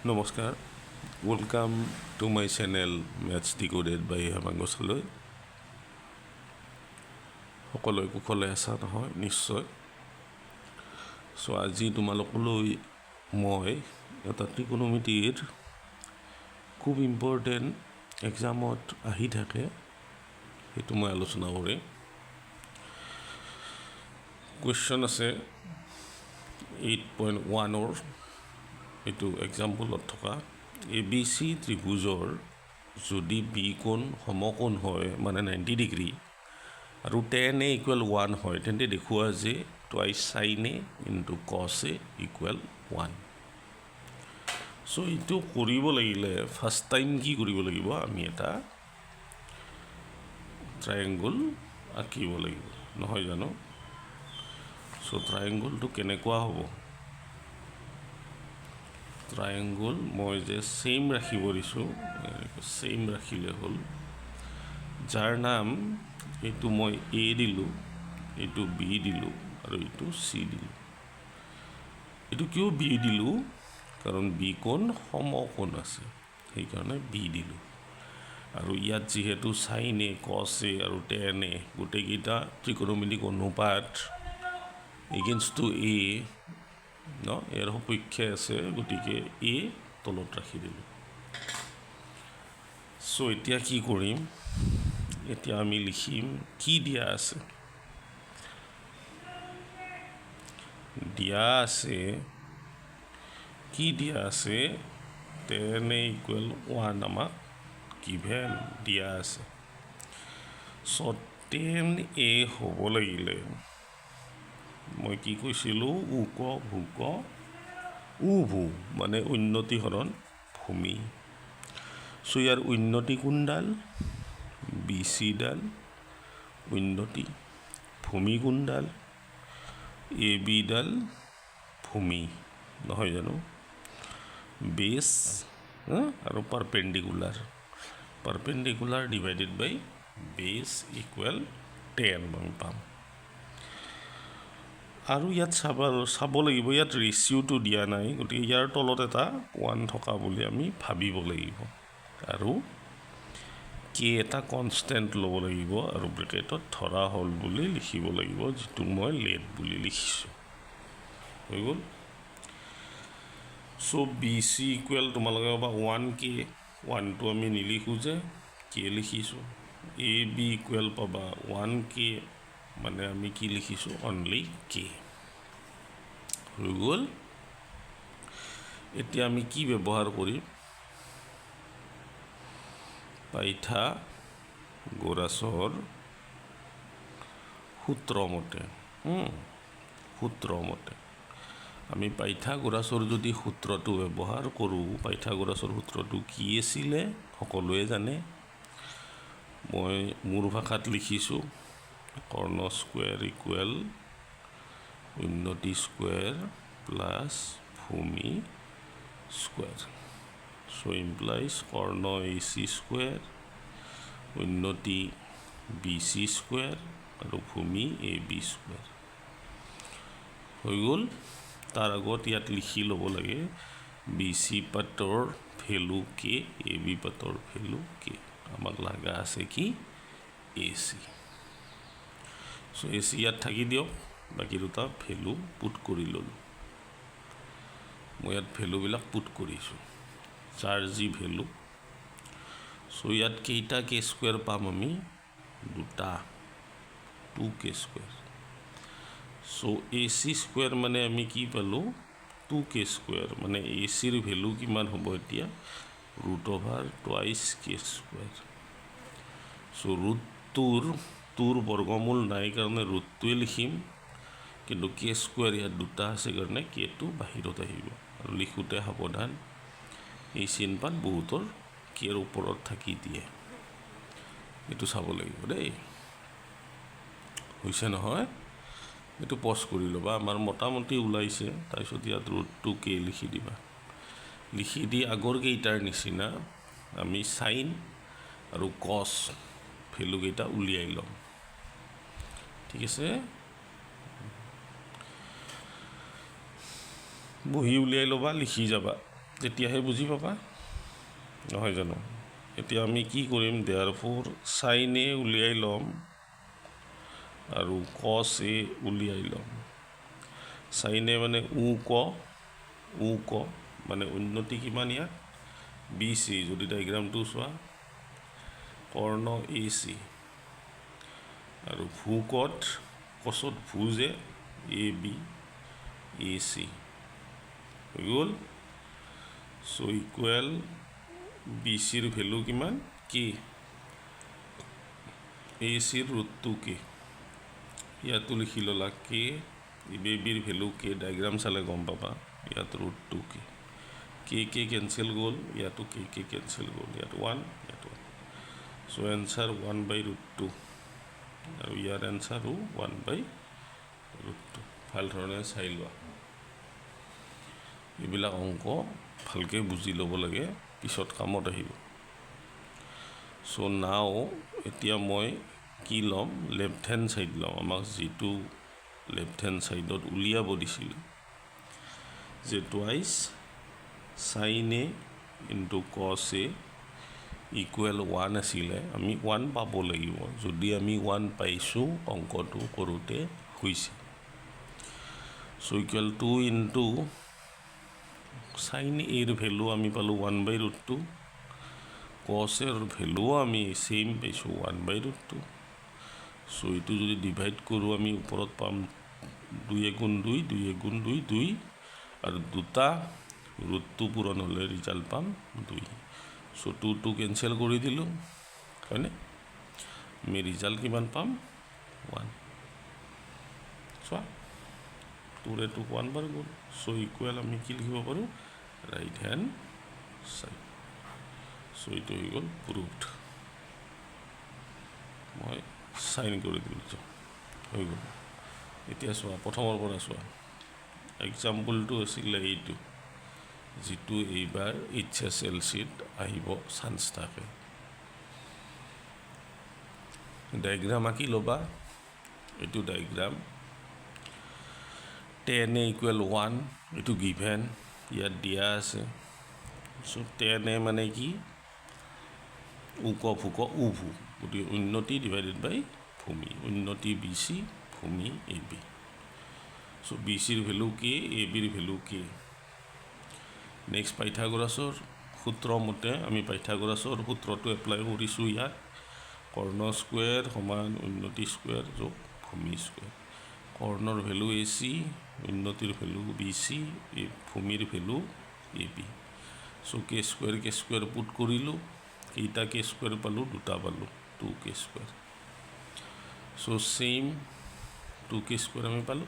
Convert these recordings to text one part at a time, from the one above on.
নমস্কাৰ welcome to my channel maths decoded by হেমাংগছলৈ সকলোৱে কুশলে আছা নহয় নিশ্চয় চ' আজি তোমালোকলৈ মই এটা ত্ৰিকোণমিতিৰ খুব ইম্পৰ্টেণ্ট এক্সামত আহি থাকে সেইটো মই আলোচনা কৰিম কুৱেশ্যন আছে 8.1ৰ এইটো এক্সাম্পলত থকা ABC ত্ৰিভুজৰ যদি বি কোণ সমকোণ হয় মানে 90 ডিগ্ৰী আৰু tan A = 1 হয় তেন্তে দেখুৱা যে twice sin A into cos A = 1 চ' এইটো কৰিব লাগিলে ফাৰ্ষ্ট টাইম কি কৰিব লাগিব আমি এটা ট্ৰায়েংগল আঁকিব লাগিব নহয় জানো চ' ট্ৰায়েংগলটো কেনেকুৱা হ'ব ট্ৰায়েংগল মই যে সেম ৰাখিব দিছোঁ সেম ৰাখিলে হ'ল যাৰ নাম এইটো মই A দিলোঁ এইটো B দিলোঁ আৰু এইটো C দিলোঁ এইটো কিয় B দিলোঁ কাৰণ B কোণ সমকোণ আছে সেইকাৰণে B দিলোঁ আৰু ইয়াত যিহেতু sin A cos A আৰু tan A গোটেইকেইটা ত্ৰিকোণমিতিক অনুপাত এগেইনষ্ট টু A ন ইয়াৰ সপক্ষে আছে গতিকে A তলত ৰাখি দিলোঁ চ' এতিয়া কি কৰিম এতিয়া আমি লিখিম কি দিয়া আছে কি দিয়া আছে tan A = 1 আমাক গিভেন দিয়া আছে চ' tan A হ'ব লাগিলে মই কি কৈছিলোঁ ভূ মানে উন্নতিহৰণ ভূমি চ' ইয়াৰ উন্নতি কোণডাল BC ডাল উন্নতি ভূমি কোণডাল AB ডাল ভূমি নহয় জানো বেছ আৰু পাৰপেণ্ডিকুলাৰ ডিভাইডেড বাই বেছ = 10 মই পাম আৰু ইয়াত চাব লাগিব ইয়াত ৰেচিঅ'টো দিয়া নাই গতিকে ইয়াৰ তলত এটা 1 থকা বুলি আমি ভাবিব লাগিব আৰু কে এটা কনষ্টেণ্ট ল'ব লাগিব আৰু ব্ৰেকেটত ধৰা হ'ল বুলি লিখিব লাগিব যিটো মই লেট বুলি লিখিছোঁ হৈ গ'ল চ' BC = তোমালোকে ক'বা 1K 1টো আমি নিলিখোঁ যে কে লিখিছোঁ AB = পাবা 1K মানে আমি কি লিখিছোঁ অনলি K হৈ গ'ল এতিয়া আমি কি ব্যৱহাৰ কৰিম পাইথাগোৰাছৰ সূত্ৰমতে আমি পাইথাগোৰাছৰ যদি সূত্ৰটো ব্যৱহাৰ কৰোঁ পাইথাগোৰাছৰ সূত্ৰটো কি আছিলে সকলোৱে জানে মই মোৰ ভাষাত লিখিছোঁ কৰ্ণ স্কুৱেৰ ইকুৱেল উন্নতি স্কুৱেৰ প্লাছ ভূমি স্কুৱেৰ চ' ইমপ্লাইজ কৰ্ণ AC স্কুৱেৰ উন্নতি BC স্কুৱেৰ আৰু ভূমি AB স্কুৱেৰ হৈ গ'ল তাৰ আগত ইয়াত লিখি ল'ব লাগে BC পাতৰ ভেলু K AB পাতৰ ভেলু K আমাক লগা আছে কি AC চ' AC ইয়াত থাকি দিয়ক বাকী দুটা ভেলু পুট কৰি ল'লোঁ মই ইয়াত ভেলুবিলাক পুট কৰিছোঁ যাৰ যি ভেলু চ' ইয়াত কেইটা K স্কুৱেৰ পাম আমি দুটা 2K স্কুৱেৰ চ' AC স্কুৱেৰ মানে আমি কি পালোঁ 2K স্কুৱেৰ মানে ACৰ ভেলু কিমান হ'ব এতিয়া √2 K স্কুৱেৰ চ' ৰুটটোৰ বৰ্গমূল নাই কাৰণে ৰুটটোৱে লিখিম কিন্তু K স্কুৱেৰ ইয়াত দুটা আছে কাৰণে Kটো বাহিৰত আহিব আৰু লিখোঁতে সাৱধান এই চিনপাত বহুতৰ Kৰ ওপৰত থাকি দিয়ে এইটো চাব লাগিব দেই হৈছে নহয় এইটো পজ কৰি ল'বা আমাৰ মোটামুটি ওলাইছে তাৰপিছত ইয়াত √2K লিখি দিবা লিখি দি আগৰ কেইটাৰ নিচিনা আমি সাইন আৰু কছ ভেলুকেইটা উলিয়াই ল'ম ঠিক আছে বহি উলিয়াই ল'বা লিখি যাবা তেতিয়াহে বুজি পাবা নহয় জানো এতিয়া আমি কি কৰিম দেয়াৰফৰ সাইন এ উলিয়াই ল'ম আৰু কস এ উলিয়াই ল'ম সাইন এ মানে উ ক মানে উন্নতি কিমান ইয়াত BC যদি ডায়াগ্ৰামটো চোৱা কৰ্ণ AC আৰু ভূকত কচত ভূ যে AB AC হৈ গ'ল সো ইকুৱেল BCৰ ভ্যালু কিমান K ACৰ ৰুটটো K ইয়াতো লিখি ল'লা K BBৰ ভ্যালু K ডায়াগ্ৰাম চালে গম পাবা ইয়াত ৰুটটো K কেনসেল গ'ল ইয়াতো K কেনসেল গ'ল ইয়াত 1 ইয়াত 1 সো এনসার 1/√2 আৰু ইয়াৰ এনসাৰো 1/√2 ভাল ধৰণে চাই লোৱা এইবিলাক অংক ভালকে বুজি ল'ব লাগে পিছত কামত আহিব সো নাও এতিয়া মই কি ল'ম লেফট হ্যান্ড সাইড ল'ম আমাক যেটো লেফট হ্যান্ড সাইডত উলিয়াব দিছিল যে twice sin a into cos a equal 1 আছিলে আমি 1 পাব লাগিব যদি আমি 1 পাইছো অংকটো কৰোতে হৈছে so equal 2 into sin a এর ভ্যালু আমি পালো 1/√2 cos এর ভ্যালু আমি সেম পাইছো 1/√2 সো এটো যদি ডিভাইড কৰো আমি উপৰত পাম 2 গুণ 2 2 গুণ 2 2 আৰু দুটা √2 পূৰণ হলে ৰিজাল্ট পাম 2 সো 2 কেনসেল কৰি দিলো হয়নে আমি ৰিজাল্ট কিমান পাম 1 সো 2 ৰে 2 1 বাৰ গ'ল সো ইকুৱেল আমি কি লিখিব পাৰো ৰাইট হ্যান্ড সাইড সো এটো হৈ গ'ল প্ৰুভড মই সাইন কৰি দিলো হৈ গ'ল এতিয়া চোৱা প্ৰথমৰ পৰা চোৱা এক্সাম্পলটো আছিল এইটো যেটো এইবাৰ HSLCত আহিব চান্স থাকে ডায়াগ্ৰাম আঁকি ল'বা এইটো ডায়াগ্ৰাম tan a equal 1 এটো গিভেন ইয়াত দিয়া আছে সো tan a মানে কি উক ফুক উভু গতি উন্নতি ডিভাইডেড বাই ভূমি উন্নতি BC ভূমি AB সো BC এর ভ্যালু কি AB এর ভ্যালু কি নেক্সট পাইথাগোৰাসৰ সূত্ৰ মতে আমি পাইথাগোৰাসৰ সূত্ৰটো এপ্লাই কৰিছো ইয়াত কৰ্ণ স্কয়াৰ সমান উন্নতি স্কয়াৰ যোগ ভূমি স্কয়াৰ কৰ্ণৰ ভ্যালু AC উন্নতিৰ ভ্যালু BC ভূমিৰ value AB so k square put কৰিলো কেইটা k স্কয়াৰ পালো দুটা পালো 2k square so same 2k square আমি পালো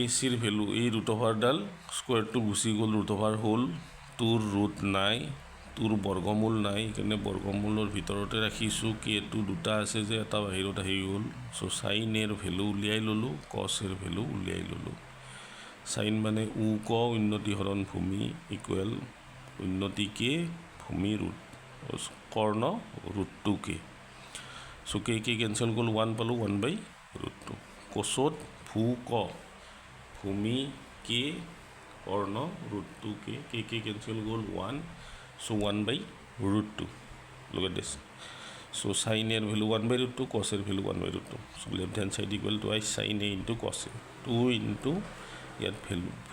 AC এর ভ্যালু এই root over Dal square to গুছি গল রুট ওভার হোল টুর রুট নাই টুর বর্গমূল নাই এখানে বৰ্গমূলৰ ভিতৰতে ৰাখিছো কে টু দুটা আছে যে এটা বাহিৰত আহি গল সো sin এৰ ভ্যালু উলিয়াই ললো cos এৰ ভ্যালু উলিয়াই ললো sin মানে উ ক উন্নতি হৰণ ভূমি ইকুৱেল উন্নতি কে ভূমি ৰুট কৰ্ণ রুট 2k সো কে কেনসেল গল 1 পালো 1/√2 cosত ভূ ক ভূমি কে কৰ্ণ √2 কে cancel গ'ল 1 so 1/√2 look at this so sin এর ভ্যালু 1/√2 cos এর value 1/√2 so left hand side equal to I sin a into cos a 2 into ইয়াত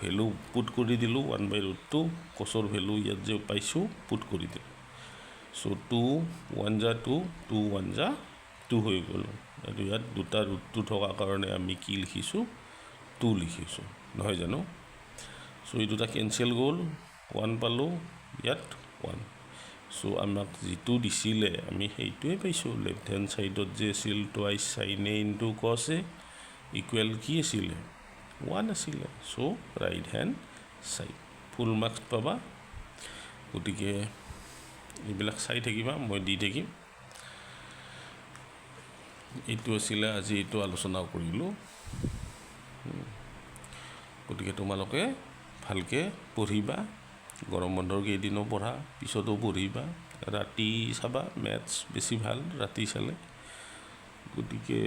ভ্যালু পুট কৰি দিলো 1/√2 cos এৰ ভ্যালু ইয়াত যে পাইছো পুট কৰি দিলো so 2 1 যা 2 2 1 যা 2 হৈ গ'ল আৰু ইয়াত দুটা √2 থকা কাৰণে আমি কি লিখিছো 2 লিখিছো নহয় জানো সো এই দুটা ক্যান্সেল গ'ল 1 পালো ইয়াত 1 সো আমাক যেটো দিছিলে আমি হেইটোৱে পাইছো লেফট হ্যান্ড সাইডত যে আছিল twice sin a into cos a equal কি আছিল 1 আছিল so right hand side full marks পাবা গতিকে এইবিলাক চাই থাকিবা মই দি থাকিম এইটো আছিল আজি এইটো আলোচনা কৰিলো গতিকে তোমালোকে ভালকে পঢ়িবা গৰম বন্ধৰ কেইদিনো পঢ়া পিছতো পঢ়িবা ৰাতি চাবা ম্যাথছ বেছি ভাল ৰাতি চালে গতিকে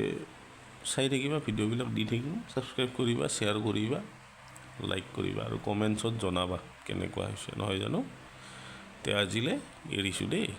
চাই থাকিবা ভিডিওবিলাক দি থাকিম সাবস্ক্ৰাইব কৰিবা শেয়াৰ কৰিবা লাইক কৰিবা আৰু কমেণ্টছত জনাবা কেনেকুৱা হৈছে নহয় জানো তে আজিলৈ এৰিছোঁ দেই।